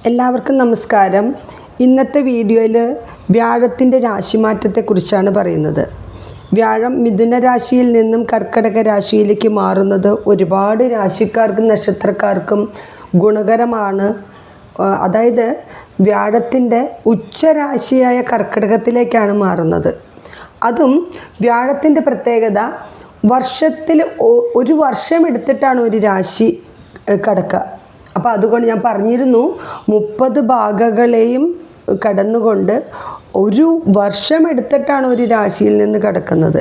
എല്ലാവർക്കും നമസ്കാരം. ഇന്നത്തെ വീഡിയോയിൽ വ്യാഴത്തിൻ്റെ രാശിമാറ്റത്തെക്കുറിച്ചാണ് പറയുന്നത്. വ്യാഴം മിഥുന രാശിയിൽ നിന്നും കർക്കിടക രാശിയിലേക്ക് മാറുന്നത് ഒരുപാട് രാശിക്കാർക്കും നക്ഷത്രക്കാർക്കും ഗുണകരമാണ്. അതായത് വ്യാഴത്തിൻ്റെ ഉച്ചരാശിയായ കർക്കിടകത്തിലേക്കാണ് മാറുന്നത്. അതും വ്യാഴത്തിൻ്റെ പ്രത്യേകത വർഷത്തിൽ ഒരു വർഷം എടുത്തിട്ടാണ് ഒരു രാശി കടക്കുക. അപ്പോൾ അതുകൊണ്ട് ഞാൻ പറഞ്ഞിരുന്നു 30 ഭാഗങ്ങളെയും കടന്നുകൊണ്ട് ഒരു വർഷം എടുത്തിട്ടാണ് ഒരു രാശിയിൽ നിന്ന് കിടക്കുന്നത്.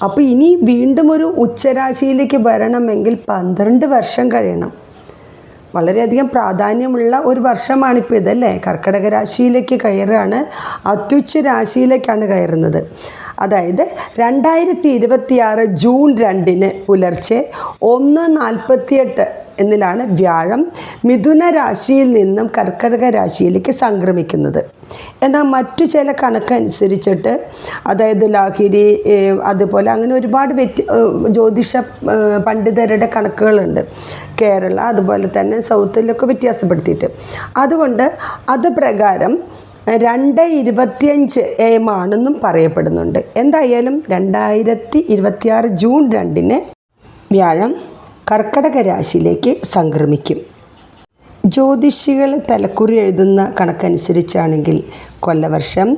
അപ്പോൾ ഇനി വീണ്ടും ഒരു ഉച്ചരാശിയിലേക്ക് വരണമെങ്കിൽ 12 വർഷം കഴിയണം. വളരെയധികം പ്രാധാന്യമുള്ള ഒരു വർഷമാണിപ്പോൾ ഇതല്ലേ. കർക്കിടക രാശിയിലേക്ക് കയറുകയാണ്, അത്യുച്ച രാശിയിലേക്കാണ് കയറുന്നത്. അതായത് 2026 ജൂൺ 2 പുലർച്ചെ 1:48 എന്നിലാണ് വ്യാഴം മിഥുന രാശിയിൽ നിന്നും കർക്കിടക രാശിയിലേക്ക് സംക്രമിക്കുന്നത്. എന്നാൽ മറ്റു ചില കണക്കനുസരിച്ചിട്ട്, അതായത് ലാഹിരി അതുപോലെ അങ്ങനെ ഒരുപാട് ജ്യോതിഷ പണ്ഡിതരുടെ കണക്കുകളുണ്ട്. കേരള അതുപോലെ തന്നെ സൗത്തിലൊക്കെ വ്യത്യാസപ്പെടുത്തിയിട്ട്. അതുകൊണ്ട് അത് പ്രകാരം 2:25 AM ആണെന്നും പറയപ്പെടുന്നുണ്ട്. എന്തായാലും 2026 ജൂൺ 2 വ്യാഴം കർക്കിടക രാശിയിലേക്ക് സംക്രമിക്കും. ജ്യോതിഷികൾ തലക്കുറി എഴുതുന്ന കണക്കനുസരിച്ചാണെങ്കിൽ കൊല്ലവർഷം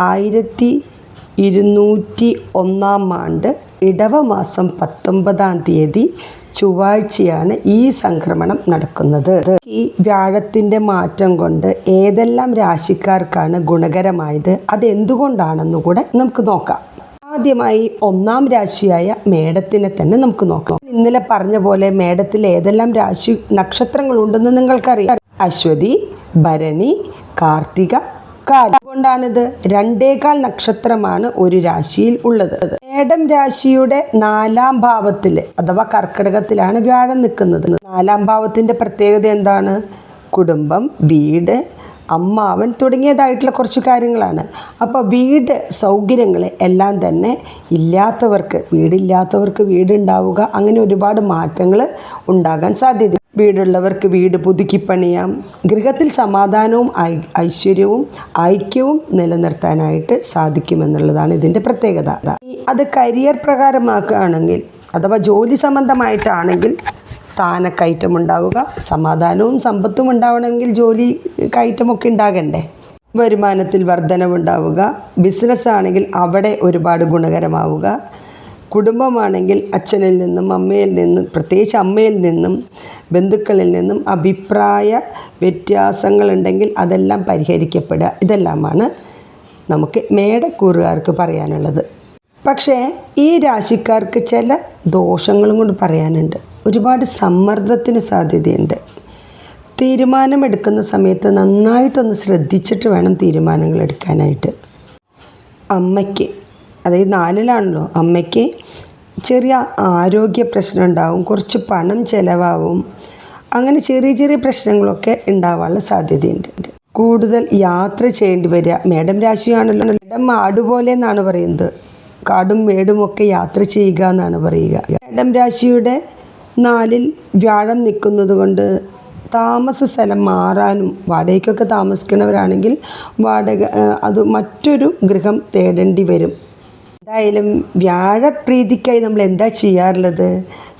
1201 ഇടവമാസം 19 ചൊവ്വാഴ്ചയാണ് ഈ സംക്രമണം നടക്കുന്നത്. ഈ വ്യാഴത്തിൻ്റെ മാറ്റം കൊണ്ട് ഏതെല്ലാം രാശിക്കാർക്കാണ് ഗുണകരമായത്, അതെന്തുകൊണ്ടാണെന്ന് കൂടെ നമുക്ക് നോക്കാം. ആദ്യമായി 1-ാം രാശിയായ മേടത്തിനെ തന്നെ നമുക്ക് നോക്കാം. ഇന്നലെ പറഞ്ഞ പോലെ മേടത്തിൽ ഏതെല്ലാം രാശി നക്ഷത്രങ്ങളുണ്ടെന്ന് നിങ്ങൾക്കറിയാം. അശ്വതി, ഭരണി, കാർത്തിക, കാല. അതുകൊണ്ടാണിത് 2.25 നക്ഷത്രമാണ് ഒരു രാശിയിൽ ഉള്ളത്. മേടം രാശിയുടെ 4-ാം ഭാവത്തിൽ അഥവാ കർക്കിടകത്തിലാണ് വ്യാഴം നിൽക്കുന്നത്. 4-ാം ഭാവത്തിൻ്റെ പ്രത്യേകത എന്താണ്? കുടുംബം, വീട്, അമ്മാവൻ തുടങ്ങിയതായിട്ടുള്ള കുറച്ച് കാര്യങ്ങളാണ്. അപ്പോൾ വീട് സൗകര്യങ്ങൾ എല്ലാം തന്നെ വീടില്ലാത്തവർക്ക് വീടുണ്ടാവുക, അങ്ങനെ ഒരുപാട് മാറ്റങ്ങൾ ഉണ്ടാകാൻ സാധ്യത. വീടുള്ളവർക്ക് വീട് പുതുക്കിപ്പണിയാം. ഗൃഹത്തിൽ സമാധാനവും ഐശ്വര്യവും ഐക്യവും നിലനിർത്താനായിട്ട് സാധിക്കുമെന്നുള്ളതാണ് ഇതിൻ്റെ പ്രത്യേകത. അത് കരിയർ പ്രകാരമാക്കുകയാണെങ്കിൽ അഥവാ ജോലി സംബന്ധമായിട്ടാണെങ്കിൽ സ്ഥാനക്കയറ്റം ഉണ്ടാവുക. സമാധാനവും സമ്പത്തും ഉണ്ടാവണമെങ്കിൽ ജോലി കയറ്റമൊക്കെ ഉണ്ടാകണ്ടേ. വരുമാനത്തിൽ വർധനവുണ്ടാവുക. ബിസിനസ് ആണെങ്കിൽ അവിടെ ഒരുപാട് ഗുണകരമാവുക. കുടുംബമാണെങ്കിൽ അച്ഛനിൽ നിന്നും അമ്മയിൽ നിന്നും, പ്രത്യേകിച്ച് അമ്മയിൽ നിന്നും ബന്ധുക്കളിൽ നിന്നും അഭിപ്രായ വ്യത്യാസങ്ങളുണ്ടെങ്കിൽ അതെല്ലാം പരിഹരിക്കപ്പെടുക. ഇതെല്ലാമാണ് നമുക്ക് മേടക്കൂറുകാർക്ക് പറയാനുള്ളത്. പക്ഷേ ഈ രാശിക്കാർക്ക് ചില ദോഷങ്ങളും കൊണ്ട് പറയാനുണ്ട്. ഒരുപാട് സമ്മർദ്ദത്തിന് സാധ്യതയുണ്ട്. തീരുമാനമെടുക്കുന്ന സമയത്ത് നന്നായിട്ടൊന്ന് ശ്രദ്ധിച്ചിട്ട് വേണം തീരുമാനങ്ങൾ എടുക്കാനായിട്ട്. അമ്മയ്ക്ക്, അതായത് 4-ലാണല്ലോ, അമ്മയ്ക്ക് ചെറിയ ആരോഗ്യ പ്രശ്നം ഉണ്ടാവും, കുറച്ച് പണം ചിലവാകും. അങ്ങനെ ചെറിയ ചെറിയ പ്രശ്നങ്ങളൊക്കെ ഉണ്ടാവാനുള്ള സാധ്യതയുണ്ട്. കൂടുതൽ യാത്ര ചെയ്യേണ്ടി വരിക. മേടം രാശിയാണല്ലോ, മേടം ആടുപോലെ എന്നാണ് പറയുന്നത്. കാടും മേടും ഒക്കെ യാത്ര ചെയ്യുക എന്നാണ് പറയുക. മേടം രാശിയുടെ 4-ൽ വ്യാഴം നിൽക്കുന്നത് കൊണ്ട് താമസ സ്ഥലം മാറാനും, വാടകയ്ക്കൊക്കെ താമസിക്കുന്നവരാണെങ്കിൽ അത് മറ്റൊരു ഗൃഹം തേടേണ്ടി വരും. എന്തായാലും വ്യാഴപ്രീതിക്കായി നമ്മൾ എന്താ ചെയ്യാറുള്ളത്?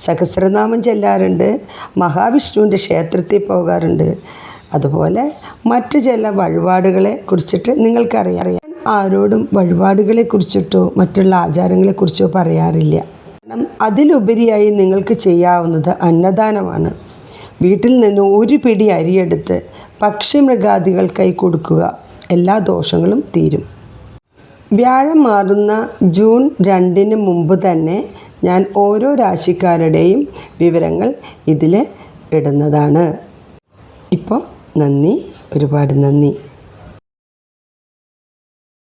സഹസ്രനാമം ചെല്ലാറുണ്ട്, മഹാവിഷ്ണുവിൻ്റെ ക്ഷേത്രത്തിൽ പോകാറുണ്ട്. അതുപോലെ മറ്റു ചില വഴിപാടുകളെ കുറിച്ചിട്ട് നിങ്ങൾക്കറിയാം. ആരോടും വഴിപാടുകളെ കുറിച്ചിട്ടോ മറ്റുള്ള ആചാരങ്ങളെക്കുറിച്ചോ പറയാറില്ല. കാരണം അതിലുപരിയായി നിങ്ങൾക്ക് ചെയ്യാവുന്നത് അന്നദാനമാണ്. വീട്ടിൽ നിന്ന് ഒരു പിടി അരിയെടുത്ത് പക്ഷിമൃഗാദികൾക്കായി കൊടുക്കുക. എല്ലാ ദോഷങ്ങളും തീരും. വ്യാഴം മാറുന്ന ജൂൺ 2 മുമ്പ് തന്നെ ഞാൻ ഓരോ രാശിക്കാരുടെയും വിവരങ്ങൾ ഇതിൽ ഇടുന്നതാണ്. ഇപ്പോൾ നന്ദി, ഒരുപാട് നന്ദി.